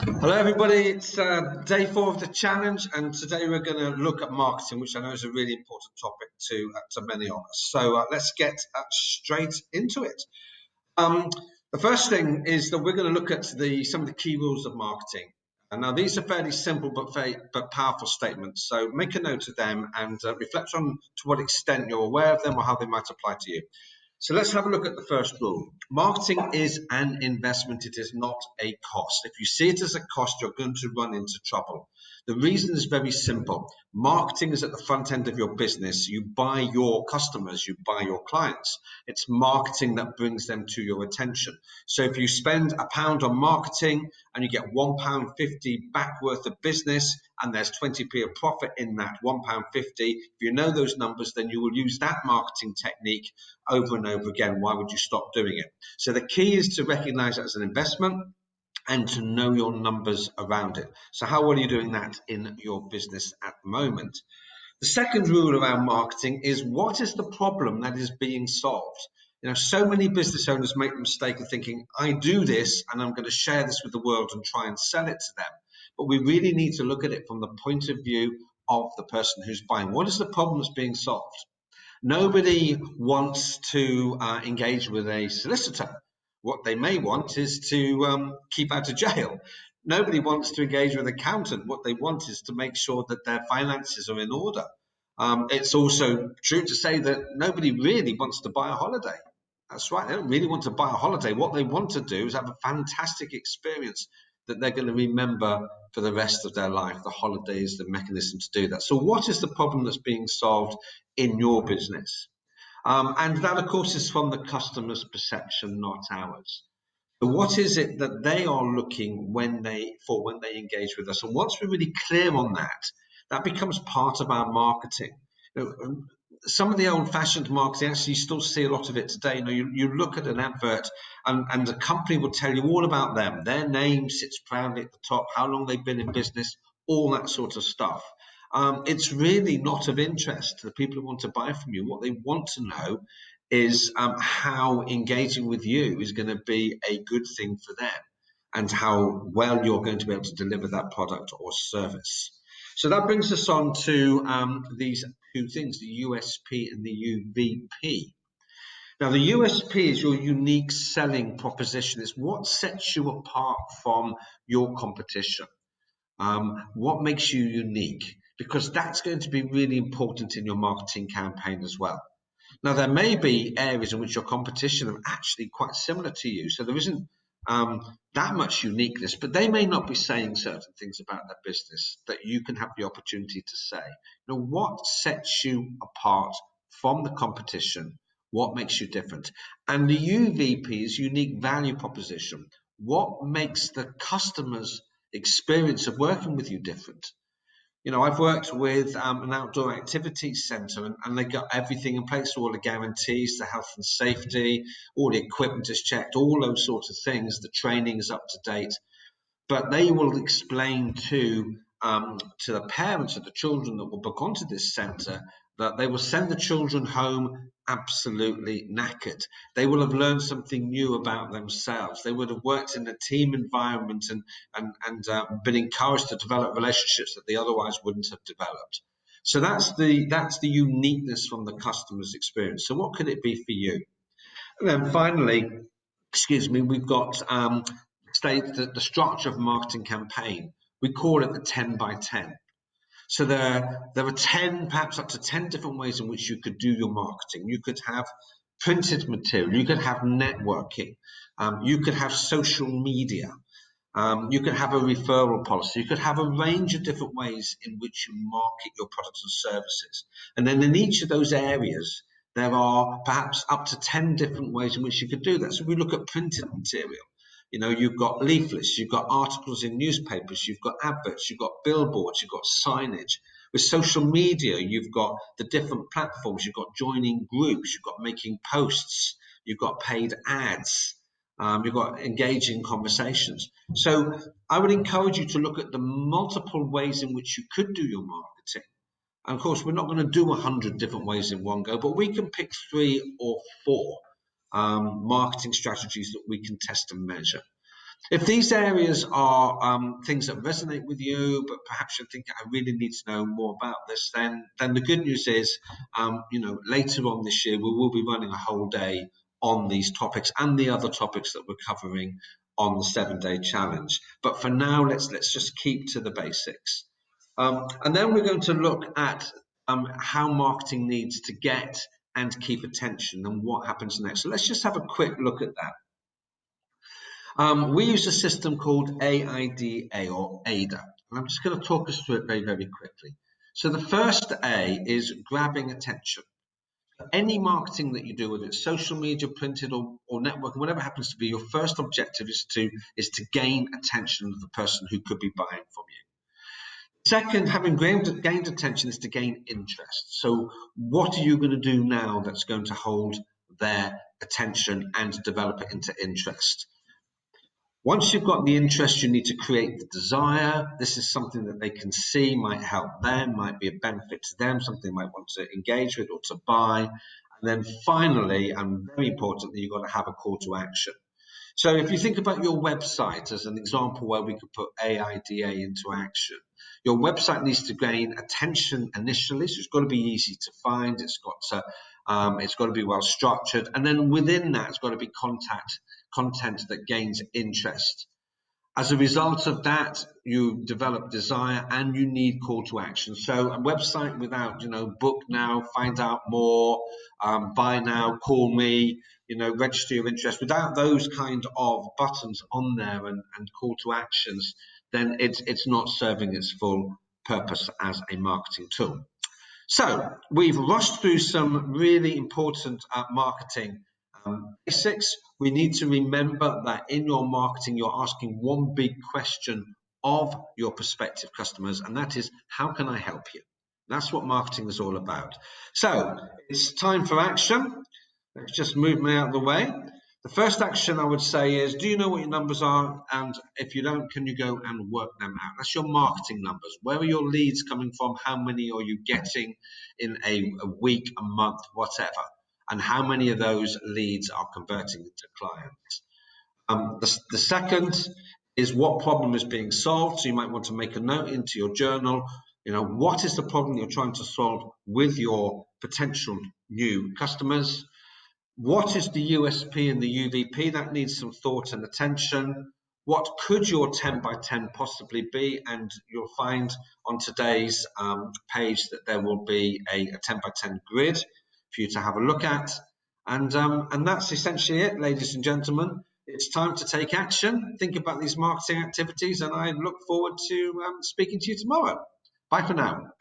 Hello, everybody. It's day 4 of the challenge, and today we're going to look at marketing, which I know is a really important topic to many of us. So let's get straight into it. Um, the first thing is that we're going to look at some of the key rules of marketing. And now these are fairly simple but powerful statements. So make a note of them and reflect on to what extent you're aware of them or how they might apply to you. So let's have a look at the first rule. Marketing is an investment. It is not a cost. If you see it as a cost, you're going to run into trouble. The reason is very simple. Marketing is at the front end of your business. You buy your customers, you buy your clients. It's marketing that brings them to your attention. So if you spend £1 on marketing and you get £1.50 back worth of business, and there's 20p of profit in that £1.50, if you know those numbers, then you will use that marketing technique over and over again. Why would you stop doing it? So the key is to recognize it as an investment and to know your numbers around it. So how well are you doing that in your business at the moment? The second rule around marketing is, what is the problem that is being solved? So many business owners make the mistake of thinking, I do this and I'm going to share this with the world and try and sell it to them. But we really need to look at it from the point of view of the person who's buying. What is the problem that's being solved? Nobody wants to engage with a solicitor. What they may want is to keep out of jail. Nobody wants to engage with an accountant. What they want is to make sure that their finances are in order. It's also true to say that nobody really wants to buy a holiday. That's right. They don't really want to buy a holiday. What they want to do is have a fantastic experience that they're going to remember for the rest of their life. The holiday is the mechanism to do that. So what is the problem that's being solved in your business? And that, of course, is from the customer's perception, not ours. So what is it that they are looking when they engage with us? And once we're really clear on that, that becomes part of our marketing. Some of the old-fashioned marketing, actually, you still see a lot of it today. You look at an advert, and the company will tell you all about them. Their name sits proudly at the top, how long they've been in business, all that sort of stuff. It's really not of interest to the people who want to buy from you. What they want to know is how engaging with you is going to be a good thing for them, and how well you're going to be able to deliver that product or service. So that brings us on to these two things, the USP and the UVP. Now, the USP is your unique selling proposition. It's what sets you apart from your competition. What makes you unique? Because that's going to be really important in your marketing campaign as well. Now, there may be areas in which your competition are actually quite similar to you, so there isn't that much uniqueness, but they may not be saying certain things about their business that you can have the opportunity to say. What sets you apart from the competition? What makes you different? And the UVP is unique value proposition. What makes the customer's experience of working with you different? I've worked with an outdoor activities centre, and they got everything in place, all the guarantees, the health and safety, all the equipment is checked, all those sorts of things. The training is up to date, but they will explain to the parents of the children that will book onto this centre that they will send the children home absolutely knackered. They will have learned something new about themselves. They would have worked in a team environment and been encouraged to develop relationships that they otherwise wouldn't have developed. So that's the uniqueness from the customer's experience. So what could it be for you? And then finally, we've got the structure of a marketing campaign. We call it the 10 by 10. So there are 10, perhaps up to 10 different ways in which you could do your marketing. You could have printed material, you could have networking, you could have social media, you could have a referral policy, you could have a range of different ways in which you market your products and services. And then in each of those areas, there are perhaps up to 10 different ways in which you could do that. So we look at printed material. You've got leaflets, you've got articles in newspapers, you've got adverts, you've got billboards, you've got signage. With social media, you've got the different platforms, you've got joining groups, you've got making posts, you've got paid ads, you've got engaging conversations. So I would encourage you to look at the multiple ways in which you could do your marketing. And of course, we're not going to do 100 different ways in one go, but we can pick 3 or 4 marketing strategies that we can test and measure. If these areas are things that resonate with you, but perhaps you're thinking, I really need to know more about this, then the good news is, later on this year, we will be running a whole day on these topics and the other topics that we're covering on the 7-day challenge. But for now, let's just keep to the basics. And then we're going to look at how marketing needs to get and keep attention and what happens next. So let's just have a quick look at that. We use a system called AIDA or AIDA, and I'm just going to talk us through it very, very quickly. So the first A is grabbing attention. Any marketing that you do, whether it's social media, printed or network, whatever happens to be, your first objective is to gain attention of the person who could be buying from you. Second, having gained attention is to gain interest. So what are you going to do now that's going to hold their attention and develop it into interest? Once you've got the interest, you need to create the desire. This is something that they can see, might help them, might be a benefit to them, something they might want to engage with or to buy. And then finally, and very importantly, you've got to have a call to action. So if you think about your website as an example where we could put AIDA into action, your website needs to gain attention initially, so it's got to be easy to find, it's got to be well structured, and then within that, it's got to be content that gains interest. As a result of that, you develop desire and you need call to action. So a website without, book now, find out more, buy now, call me, register your interest, without those kind of buttons on there and call to actions, then it's not serving its full purpose as a marketing tool. So we've rushed through some really important marketing basics. We need to remember that in your marketing, you're asking one big question of your prospective customers, and that is, how can I help you? That's what marketing is all about. So it's time for action. Let's just move me out of the way. The first action I would say is, do you know what your numbers are? And if you don't, can you go and work them out? That's your marketing numbers. Where are your leads coming from? How many are you getting in a week, a month, whatever? And how many of those leads are converting into clients? The second is, what problem is being solved? So you might want to make a note into your journal. What is the problem you're trying to solve with your potential new customers? What is the USP and the UVP? That needs some thought and attention. What could your 10 by 10 possibly be? And you'll find on today's page that there will be a 10 by 10 grid for you to have a look at. And that's essentially it, ladies and gentlemen. It's time to take action. Think about these marketing activities, and I look forward to speaking to you tomorrow. Bye for now.